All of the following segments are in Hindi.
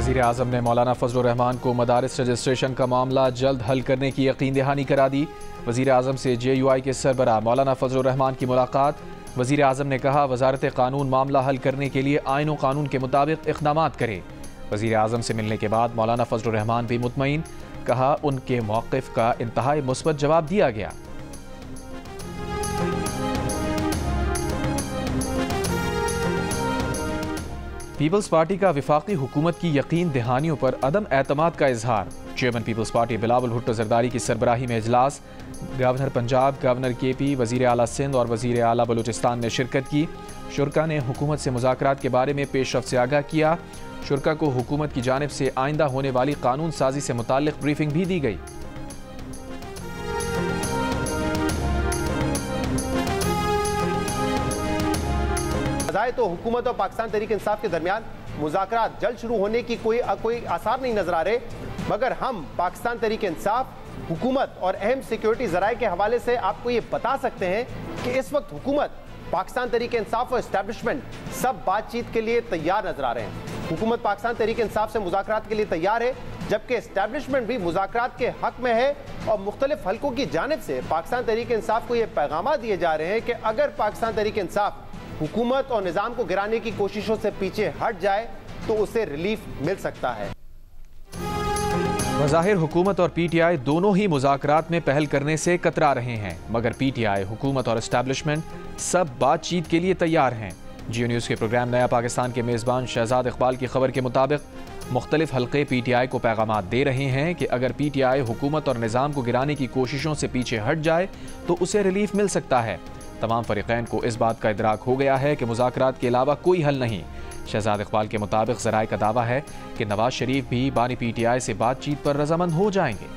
वज़ीर आज़म ने मौलाना फजलुर रहमान को मदारिस रजिस्ट्रेशन का मामला जल्द हल करने की यकीन दहानी करा दी। वज़ीर आज़म से JUI के सरबराह मौलाना फजलुर रहमान की मुलाकात। वज़ीर आज़म ने कहा वज़ारत कानून मामला हल करने के लिए आईन व कानून के मुताबिक इक़दामात करे। वज़ीर आज़म से मिलने के बाद मौलाना फजलुर रहमान भी मुतमईन, कहा उनके मौक़िफ़ का इंतहाई मुस्बत जवाब दिया गया। पीपल्स पार्टी का विफाकी हुकूमत की यकीन दहानियों पर अदम एतमाद का इजहार। चेयरमैन पीपल्स पार्टी बिलावल भुट्टो जरदारी की सरबराही में इजलास। गवर्नर पंजाब, गवर्नर KP, वज़ीर आला सिंध और वज़ीर आला बलूचिस्तान ने शिरकत की। शुरका ने हुकूमत से मुज़ाकरात के बारे में पेशरफ्त से आगाह किया। शुरका को हुकूमत की जानिब से आइंदा होने वाली कानून साजी से मुताल्लिक़ ब्रीफिंग भी दी गई। तो हुकूमत और पाकिस्तान तहरीक इंसाफ के दरमियान मुज़ाकरात जल्द शुरू होने की कोई आसार नहीं नजर आ रहे, मगर हम पाकिस्तान तहरीक इंसाफ, हुकूमत और अहम सिक्योरिटी ज़राए के हवाले से आपको ये बता सकते हैं कि इस वक्त हुकूमत, पाकिस्तान तहरीक इंसाफ और इस्टेब्लिशमेंट सब बातचीत के लिए तैयार नजर आ रहे हैं। हुकूमत पाकिस्तान तहरीक इंसाफ से मुज़ाकरात के लिए तैयार है, जबकि इस्टेब्लिशमेंट भी मुज़ाकरात के हक में है और मुख्तलिफ हल्कों की जानिब से पाकिस्तान तहरीक इंसाफ को ये पैगाम दिए जा रहे हैं कि अगर पाकिस्तान तहरीक इंसाफ हुकूमत और निज़ाम को गिराने की कोशिशों से पीछे हट जाए तो उसे रिलीफ मिल सकता है। बज़ाहिर हुकूमत और PTI दोनों ही मुज़ाकरात में पहल करने से कतरा रहे हैं, मगर PTI, हुकूमत और एस्टैब्लिशमेंट सब बातचीत के लिए तैयार हैं। जियो न्यूज़ के प्रोग्राम नया पाकिस्तान के मेज़बान शहजाद इकबाल की खबर के मुताबिक मुख्तलिफ हल्के PTI को पैगाम दे रहे हैं कि अगर PTI हुकूमत और निज़ाम को गिराने की कोशिशों से पीछे हट जाए तो उसे रिलीफ मिल सकता है। तमाम फरीक़ैन को इस बात का इदराक हो गया है कि मुज़ाकरात के अलावा कोई हल नहीं। शहजाद इकबाल के मुताबिक ज़राए का दावा है कि नवाज शरीफ भी बानी PTI से बातचीत पर रजामंद हो जाएंगे।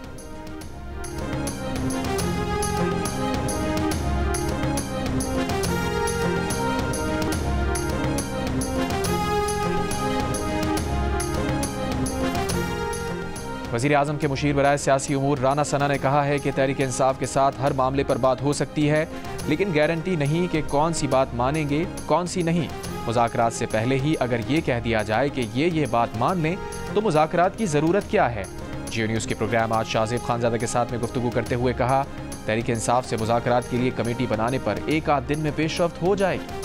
वज़ीर आज़म के मुशीर बराए सियासी उमूर राना सना ने कहा है कि तहरीक इंसाफ के साथ हर मामले पर बात हो सकती है, लेकिन गारंटी नहीं कि कौन सी बात मानेंगे कौन सी नहीं। मुज़ाकरात से पहले ही अगर ये कह दिया जाए कि ये बात मान लें तो मुज़ाकरात की ज़रूरत क्या है। जियो न्यूज़ के प्रोग्राम आज शाहज़ेब खानज़ादा के साथ में गुफ्तगू करते हुए कहा तहरीक इंसाफ से मुज़ाकरात के लिए कमेटी बनाने पर एक आध दिन में पेशरफ्त हो जाएगी।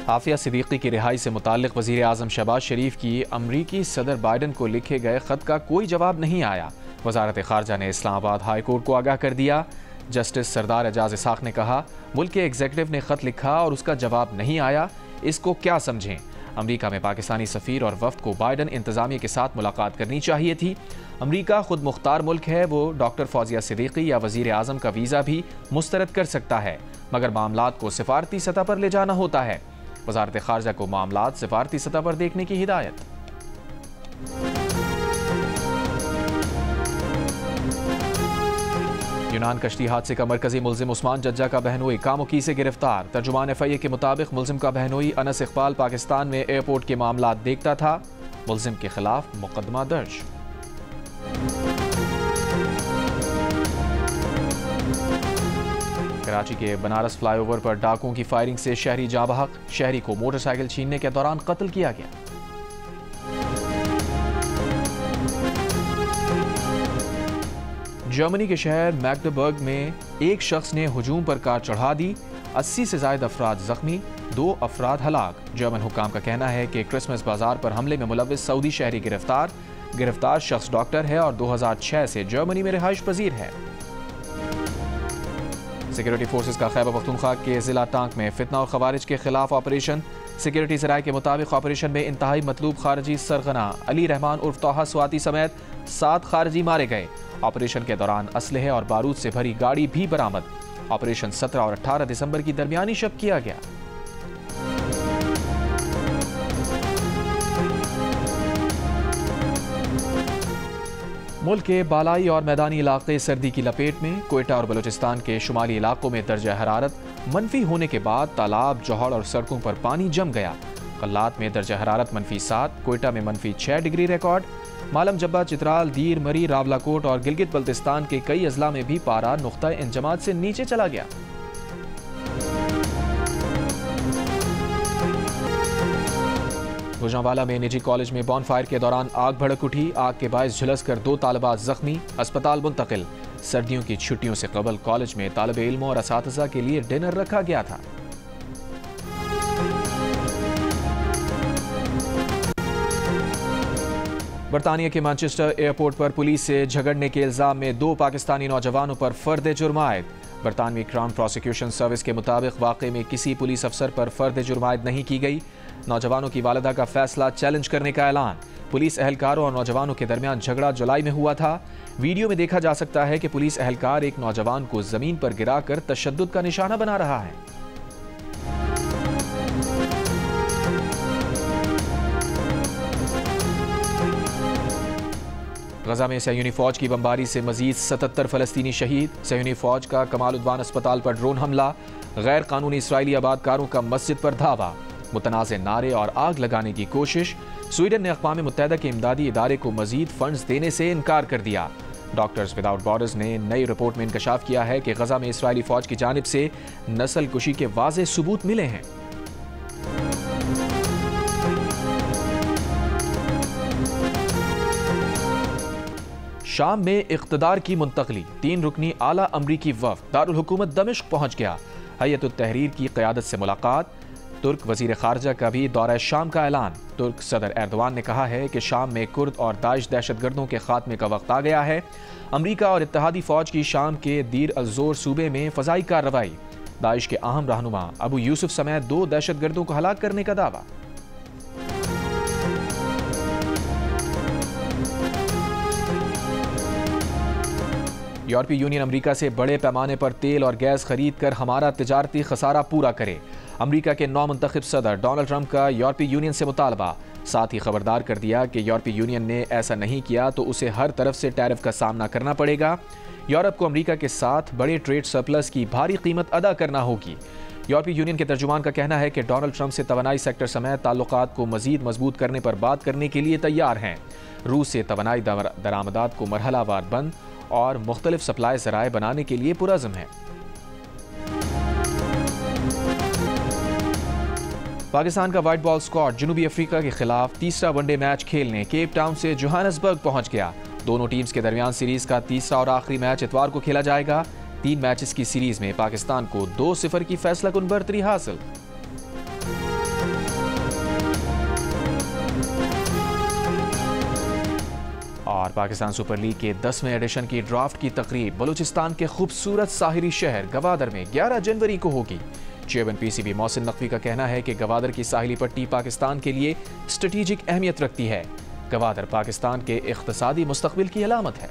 आफिया सिद्दीकी की रिहाई से मुताल्लिक़ वज़ीर आज़म शहबाज शरीफ की अमरीकी सदर बाइडन को लिखे गए ख़त का कोई जवाब नहीं आया। वज़ारत ख़ारजा ने इस्लामाबाद हाई कोर्ट को आगाह कर दिया। जस्टिस सरदार एजाज इसाक़ ने कहा मुल्क के एग्जीक्यूटिव ने ख़त लिखा और उसका जवाब नहीं आया, इसको क्या समझें। अमरीका में पाकिस्तानी सफ़ीर और वफ़द को बाइडन इंतज़ामिया के साथ मुलाकात करनी चाहिए थी। अमरीका खुद मुख्तार मुल्क है, वो डॉक्टर फौजिया सिद्दीकी या वज़ीर आज़म का वीज़ा भी मुस्तरद कर सकता है, मगर मामलात को सिफारती सतह पर ले जाना होता है। वज़ारत ख़ारजा को मामलात सिफारती सतह पर देखने की हिदायत। यूनान कश्ती हादसे का मरकजी मुल्जिम उस्मान जज्जा का बहनोई कामुकी से गिरफ्तार। तर्जुमान FIA के मुताबिक मुल्जिम का बहनोई अनस इकबाल पाकिस्तान में एयरपोर्ट के मामलात देखता था। मुल्जिम के खिलाफ मुकदमा दर्ज। कराची के बनारस फ्लाईओवर पर डाकुओं की फायरिंग से शहरी जाँ बहक। शहरी को मोटरसाइकिल छीनने के दौरान कत्ल किया गया। जर्मनी के शहर मैग्डेबर्ग में एक शख्स ने हुजूम पर कार चढ़ा दी। 80 से ज्यादा अफराद जख्मी, 2 अफराद हलाक। जर्मन हुकाम का कहना है कि क्रिसमस बाजार पर हमले में मुलव्विस सऊदी शहरी गिरफ्तार। गिरफ्तार शख्स डॉक्टर है और 2006 से जर्मनी में रिहाइश पजीर है। सिक्योरिटी फोर्सेस का खैबर पख्तूनख्वा के जिला टांक में फितना और खवारिज के खिलाफ ऑपरेशन। सिक्योरिटी ज़राए के मुताबिक ऑपरेशन में इंतहाई मतलूब खारजी सरगना अली रहमान उर्फ तोहा स्वाति समेत 7 खारजी मारे गए। ऑपरेशन के दौरान असलहे और बारूद से भरी गाड़ी भी बरामद। ऑपरेशन 17 और 18 दिसंबर की दरमियानी शब किया गया। मुल्क के बालाई और मैदानी इलाके सर्दी की लपेट में। कोयटा और बलूचिस्तान के शुमाली इलाकों में दर्जा हरारत मनफी होने के बाद तालाब, जौहड़ और सड़कों पर पानी जम गया। कल्लात में दर्जा हरारत -7, कोयटा में -6 डिग्री रिकॉर्ड। मालम जब्बा, चित्राल, दीर, मरी, रावलाकोट और गिलगित बल्तिस्तान के कई अजला में भी पारा नुक्ता इंजमात से नीचे चला गया। गुजरांवाला में निजी कॉलेज में बॉनफायर के दौरान आग भड़क उठी। आग के बायस झुलसकर 2 तालिबात जख्मी, अस्पताल मुंतकिल। सर्दियों की छुट्टियों से कबल कॉलेज में तालिब इल्मों और असातिज़ा के लिए डिनर रखा गया था। बरतानिया के मैनचेस्टर एयरपोर्ट पर पुलिस से झगड़ने के इल्जाम में 2 पाकिस्तानी नौजवानों पर फर्द जुर्म आयद। बरतानवी क्राउन प्रोसिक्यूशन सर्विस के मुताबिक वाक़े में किसी पुलिस अफसर पर फर्द जुर्म आयद नहीं की गई। नौजवानों की वालिदा का फैसला चैलेंज करने का ऐलान। पुलिस एहलकारों और नौजवानों के दरमियान झगड़ा जुलाई में हुआ था। वीडियो में देखा जा सकता है कि पुलिस एहलकार एक नौजवान को जमीन पर गिराकर तशद्दुद का निशाना बना रहा है। गजा में सहयूनी फौज की बमबारी से मजीद 77 फलस्तीनी शहीद। सहयूनी फौज का कमाल उद्वान अस्पताल पर ड्रोन हमला। गैर कानूनी इसराइली आबादकारों का मस्जिद पर धावा। मुतनाज़े नारे और आग लगाने की कोशिश। स्वीडन ने अक़वाम मुत्तहिदा के इमदादी इदारे को मजीद फंड्स देने से इनकार कर दिया। डॉक्टर्स विदाउट बॉर्डर्स ने नई रिपोर्ट में इंकशाफ किया है कि गजा में इसराइली फौज की जानिब से नस्ल कुशी के वाज़ेह सबूत मिले हैं। शाम में इक़्तिदार की मुंतकली। 3 रुकनी आला अमरीकी वफ़द दारुल हुकूमत दमिश्क पहुंच गया। हय्यत उत तहरीर की क़यादत से मुलाकात। तुर्क वज़ीर ख़ारजा का भी दौरा शाम का ऐलान। तुर्क सदर एर्दवान ने कहा है कि शाम में कुर्द और दाइश दहशतगर्दों के खात्मे का वक्त आ गया है। अमरीका और इत्तेहादी फ़ौज की शाम के दीर अज़ोर सूबे में फ़ज़ाई कार्रवाई। दाइश के अहम रहनुमा अबू यूसुफ समेत 2 दहशतगर्दों को हलाक करने का दावा। यूरोपीय यूनियन अमेरिका से बड़े पैमाने पर तेल और गैस खरीद कर हमारा तिजारती खसारा पूरा करे। अमेरिका के नौ मुंतखब सदर डोनाल्ड ट्रंप का यूरोपीय यूनियन से मुतालबा। साथ ही खबरदार कर दिया कि यूरोपीय यूनियन ने ऐसा नहीं किया तो उसे हर तरफ से टैरिफ का सामना करना पड़ेगा। यूरोप को अमेरिका के साथ बड़े ट्रेड सरप्लस की भारी कीमत अदा करना होगी। यूरोपीय यूनियन के तर्जुमान का कहना है कि डोनाल्ड ट्रंप से तवानाई सेक्टर समेत ताल्लुकात को मजीद मजबूत करने पर बात करने के लिए तैयार हैं। रूस से तवानाई दरामदात को मरहलावार बंद और मुख्तलिफ सप्लाई ज़राए बनाने के लिए पुरज़्म है। पाकिस्तान का वाइट बॉल स्क्वाड जनूबी अफ्रीका के खिलाफ तीसरा वनडे मैच खेलने केप टाउन से जोहान्सबर्ग पहुंच गया। दोनों टीम्स के दरमियान सीरीज का तीसरा और आखिरी मैच इतवार को खेला जाएगा। 3 मैचेस की सीरीज में पाकिस्तान को 2-0 की फैसलाकुन बढ़तरी हासिल। और पाकिस्तान सुपर लीग के 10वें एडिशन की ड्राफ्ट की तकरीब बलूचिस्तान के खूबसूरत साहिरी शहर गवादर में 11 जनवरी को होगी। चेयरमैन पीसीबी मोहसिन नकवी का कहना है कि गवादर की साहिली पट्टी पाकिस्तान के लिए स्ट्रेटेजिक अहमियत रखती है। गवादर पाकिस्तान के इख्तिसादी मुस्तकबिल की अलामत है।